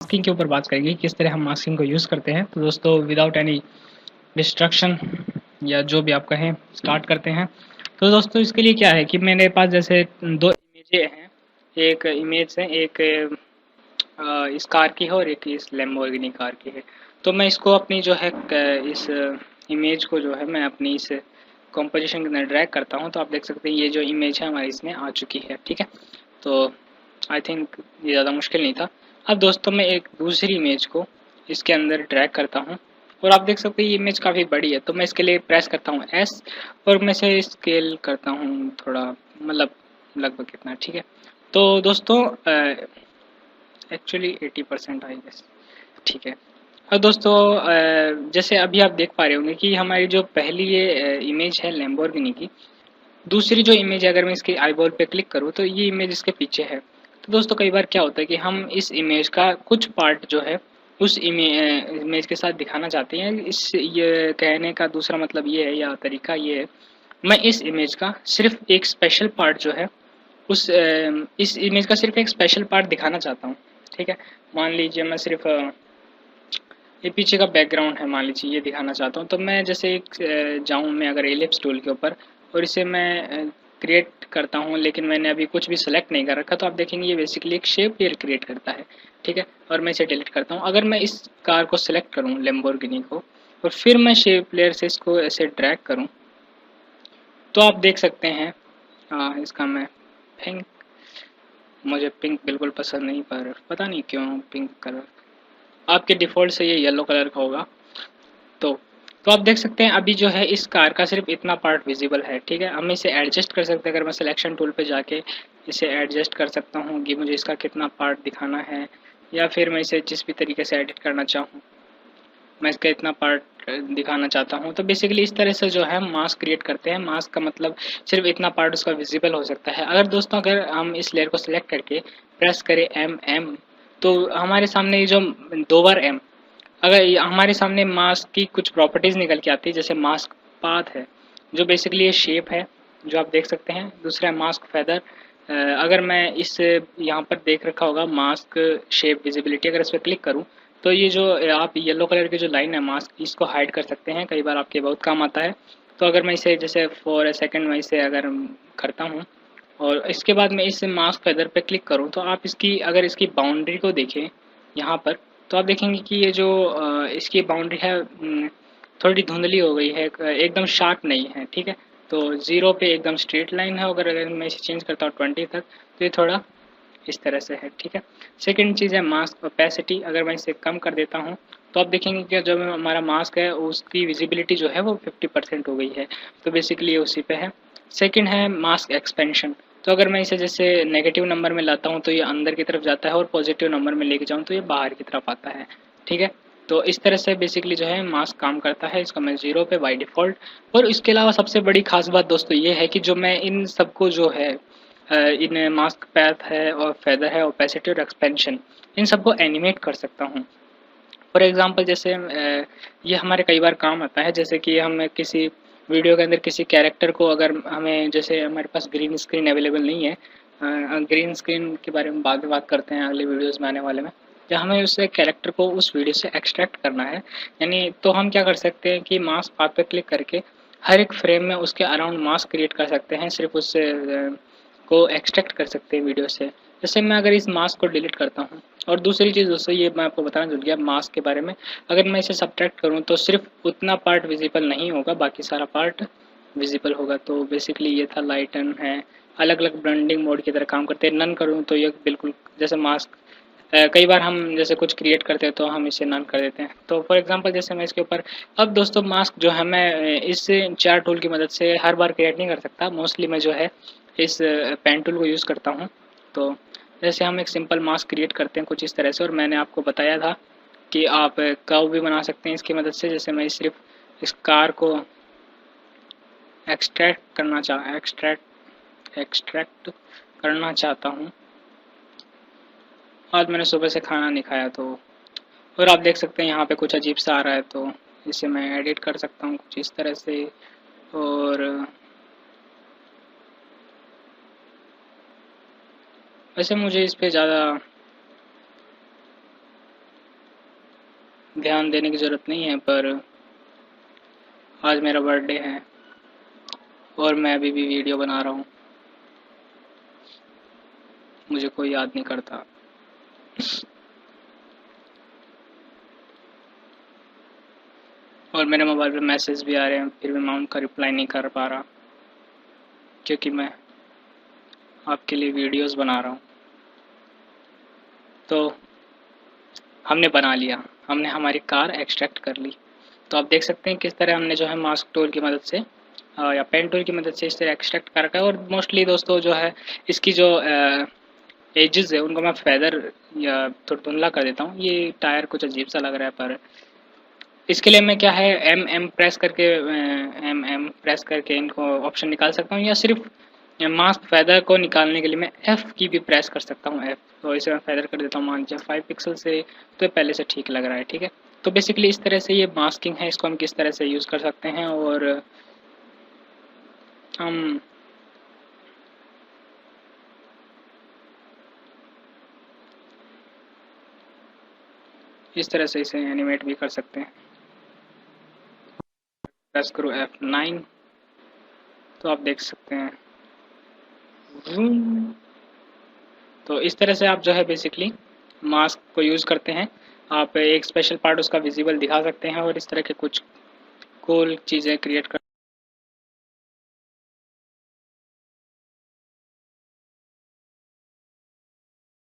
Masking के ऊपर बात करेंगे, किस तरह हम मास्किंग को यूज़ करते हैं। तो दोस्तों विदाउट एनी डिस्ट्रक्शन या जो भी आप कहें, स्टार्ट करते हैं। तो दोस्तों इसके लिए क्या है कि मेरे पास जैसे दो इमेजें हैं, एक इमेज है, एक इस कार की है और एक इस लैम्बोर्गिनी कार की है। तो मैं इसको अपनी जो है इस इमेज को जो है मैं अपनी इस कॉम्पोजिशन के अंदर ड्रैग करता हूँ। तो आप देख सकते हैं ये जो इमेज है हमारी इसमें आ चुकी है, ठीक है। तो आई थिंक ये ज़्यादा मुश्किल नहीं था। अब दोस्तों मैं एक दूसरी इमेज को इसके अंदर ड्रैग करता हूँ और आप देख सकते हैं ये इमेज काफ़ी बड़ी है। तो मैं इसके लिए प्रेस करता हूँ एस और मैं इसे स्केल करता हूँ थोड़ा, मतलब लगभग कितना, ठीक है। तो दोस्तों एक्चुअली 80% आई गेस, ठीक है। और दोस्तों जैसे अभी आप देख पा रहे होंगे कि हमारी जो पहली ये इमेज है लैम्बोर्गिनी की, दूसरी जो इमेज है अगर मैं इसके आईबॉल पे क्लिक करूँ तो ये इमेज इसके पीछे है। तो दोस्तों कई बार क्या होता है कि हम इस इमेज का कुछ पार्ट जो है उस इमेज के साथ दिखाना चाहते हैं। इस ये कहने का दूसरा मतलब ये है या तरीका ये है, मैं इस इमेज का सिर्फ एक स्पेशल पार्ट जो है उस इस इमेज का सिर्फ एक स्पेशल पार्ट दिखाना चाहता हूँ, ठीक है। मान लीजिए मैं सिर्फ ये पीछे का बैकग्राउंड है, मान लीजिए ये दिखाना चाहता हूँ। तो मैं जैसे एक जाऊँ मैं अगर एलिप्स टूल के ऊपर और इसे मैं क्रिएट करता हूँ, लेकिन मैंने अभी कुछ भी सिलेक्ट नहीं कर रखा। तो आप देखेंगे ये बेसिकली एक शेप लेयर क्रिएट करता है, ठीक है। और मैं इसे डिलीट करता हूँ। अगर मैं इस कार को सिलेक्ट करूँ लैम्बोर्गिनी को और फिर मैं शेप लेयर से इसको ऐसे ड्रैग करूँ तो आप देख सकते हैं इसका मैं पिंक, मुझे पिंक बिल्कुल पसंद नहीं, पर पता नहीं क्यों पिंक कलर, आपके डिफ़ॉल्ट से ये येलो कलर का होगा। तो तो आप देख सकते हैं अभी जो है इस कार का सिर्फ इतना पार्ट विजिबल है, ठीक है। हम इसे एडजस्ट कर सकते हैं, अगर मैं सिलेक्शन टूल पे जाके इसे एडजस्ट कर सकता हूँ कि मुझे इसका कितना पार्ट दिखाना है, या फिर मैं इसे जिस भी तरीके से एडिट करना चाहूँ मैं इसका इतना पार्ट दिखाना चाहता हूँ। तो बेसिकली इस तरह से जो है मास्क क्रिएट करते हैं। मास्क का मतलब सिर्फ इतना पार्ट उसका विजिबल हो सकता है। अगर दोस्तों अगर हम इस लेयर को सिलेक्ट करके प्रेस करें एम तो हमारे सामने ये जो दो बार एम, अगर हमारे सामने मास्क की कुछ प्रॉपर्टीज़ निकल के आती है, जैसे मास्क पाथ है जो बेसिकली ये शेप है जो आप देख सकते हैं। दूसरा है मास्क फेदर, अगर मैं इस यहाँ पर देख रखा होगा मास्क शेप विजिबिलिटी, अगर इस पर क्लिक करूँ तो ये जो आप येलो कलर की जो लाइन है मास्क, इसको हाइड कर सकते हैं, कई बार आपके बहुत काम आता है। तो अगर मैं इसे जैसे फॉर अ सेकेंड मैं इसे अगर करता हूँ और इसके बाद मैं इस मास्क फेदर पे क्लिक करूँ तो आप इसकी अगर इसकी बाउंड्री को देखें यहाँ पर, तो आप देखेंगे कि ये जो इसकी बाउंड्री है थोड़ी धुंधली हो गई है, एकदम शार्प नहीं है, ठीक है। तो 0 पे एकदम स्ट्रेट लाइन है, अगर मैं इसे चेंज करता हूँ 20 तक तो ये थोड़ा इस तरह से है, ठीक है। सेकंड चीज़ है मास्क ओपेसिटी, अगर मैं इसे कम कर देता हूँ तो आप देखेंगे कि जो हमारा मास्क है उसकी विजिबिलिटी जो है वो 50% हो गई है। तो बेसिकली ये उसी पे है। सेकंड है मास्क एक्सपेंशन, तो अगर मैं इसे जैसे नेगेटिव नंबर में लाता हूँ तो ये अंदर की तरफ जाता है और पॉजिटिव नंबर में लेके जाऊँ तो ये बाहर की तरफ आता है, ठीक है। तो इस तरह से बेसिकली जो है मास्क काम करता है। इसका मैं 0 पे बाय डिफ़ॉल्ट। और इसके अलावा सबसे बड़ी खास बात दोस्तों ये है कि जो मैं इन सबको जो है इन मास्क पैथ है और फेदर है ओपेसिटी और एक्सपेंशन, इन सबको एनिमेट कर सकता हूँ। फॉर एग्जांपल जैसे ये हमारे कई बार काम आता है, जैसे कि हम किसी वीडियो के अंदर किसी कैरेक्टर को अगर हमें, जैसे हमारे पास ग्रीन स्क्रीन अवेलेबल नहीं है, ग्रीन स्क्रीन के बारे में बाद में बात करते हैं अगले वीडियोस में आने वाले में, जब हमें उस कैरेक्टर को उस वीडियो से एक्सट्रैक्ट करना है, यानी तो हम क्या कर सकते हैं कि मास्क पाथ पे क्लिक करके हर एक फ्रेम में उसके अराउंड मास्क क्रिएट कर सकते हैं, सिर्फ उससे को एक्सट्रैक्ट कर सकते हैं वीडियो से। जैसे मैं अगर इस मास्क को डिलीट करता हूँ, और दूसरी चीज़ दोस्तों ये मैं आपको बताना भूल गया मास्क के बारे में, अगर मैं इसे सब्ट्रैक्ट करूँ तो सिर्फ उतना पार्ट विजिबल नहीं होगा, बाकी सारा पार्ट विजिबल होगा। तो बेसिकली ये था लाइटन है, अलग अलग ब्लेंडिंग मोड की तरह काम करते हैं। नन करूँ तो ये बिल्कुल जैसे मास्क कई बार हम जैसे कुछ क्रिएट करते हैं तो हम इसे नन कर देते हैं। तो फॉर एग्जांपल जैसे मैं इसके ऊपर, अब दोस्तों मास्क जो है मैं इस चार टूल की मदद से हर बार क्रिएट नहीं कर सकता, मोस्टली मैं जो है इस पेन टूल को यूज़ करता हूँ। तो जैसे हम एक सिंपल मास्क क्रिएट करते हैं कुछ इस तरह से, और मैंने आपको बताया था कि आप कर्व भी बना सकते हैं इसकी मदद से। जैसे मैं सिर्फ इस कार को एक्सट्रैक्ट करना चाहता हूँ। आज मैंने सुबह से खाना नहीं खाया, तो और आप देख सकते हैं यहाँ पे कुछ अजीब सा आ रहा है, तो इसे मैं एडिट कर सकता हूँ कुछ इस तरह से। और वैसे मुझे इस पे ज़्यादा ध्यान देने की ज़रूरत नहीं है, पर आज मेरा बर्थडे है और मैं अभी भी वीडियो बना रहा हूँ। मुझे कोई याद नहीं करता। और मेरे मोबाइल पे मैसेज भी आ रहे हैं, फिर भी मैं उनका रिप्लाई नहीं कर पा रहा, क्योंकि मैं आपके लिए वीडियोस बना रहा हूँ। तो हमने बना लिया, हमने हमारी कार एक्सट्रैक्ट कर ली। तो आप देख सकते हैं किस तरह हमने जो है मास्क टूल की मदद से या पेन टूल की मदद से इस तरह एक्सट्रैक्ट कर रखा है। और मोस्टली दोस्तों जो है इसकी जो एजेस है उनको मैं फेदर या थोड़ा धुंधला कर देता हूँ। ये टायर कुछ अजीब सा लग रहा है, पर इसके लिए मैं क्या है एम प्रेस करके प्रेस करके इनको ऑप्शन निकाल सकता हूँ, या सिर्फ मास्क फेदर को निकालने के लिए मैं एफ की भी प्रेस कर सकता हूँ, एफ। तो इसे मैं फेदर कर देता हूँ मान लीजिए 5 पिक्सल से, तो पहले से ठीक लग रहा है। ठीक है, तो बेसिकली इस तरह से ये मास्किंग है, इसको हम किस तरह से यूज़ कर सकते हैं। और हम इस तरह से इसे एनिमेट भी कर सकते हैं। प्रेस करो F9, तो आप देख सकते हैं तो इस तरह से आप जो है बेसिकली मास्क को यूज़ करते हैं। आप एक स्पेशल पार्ट उसका विजिबल दिखा सकते हैं और इस तरह के कुछ कूल चीज़ें क्रिएट कर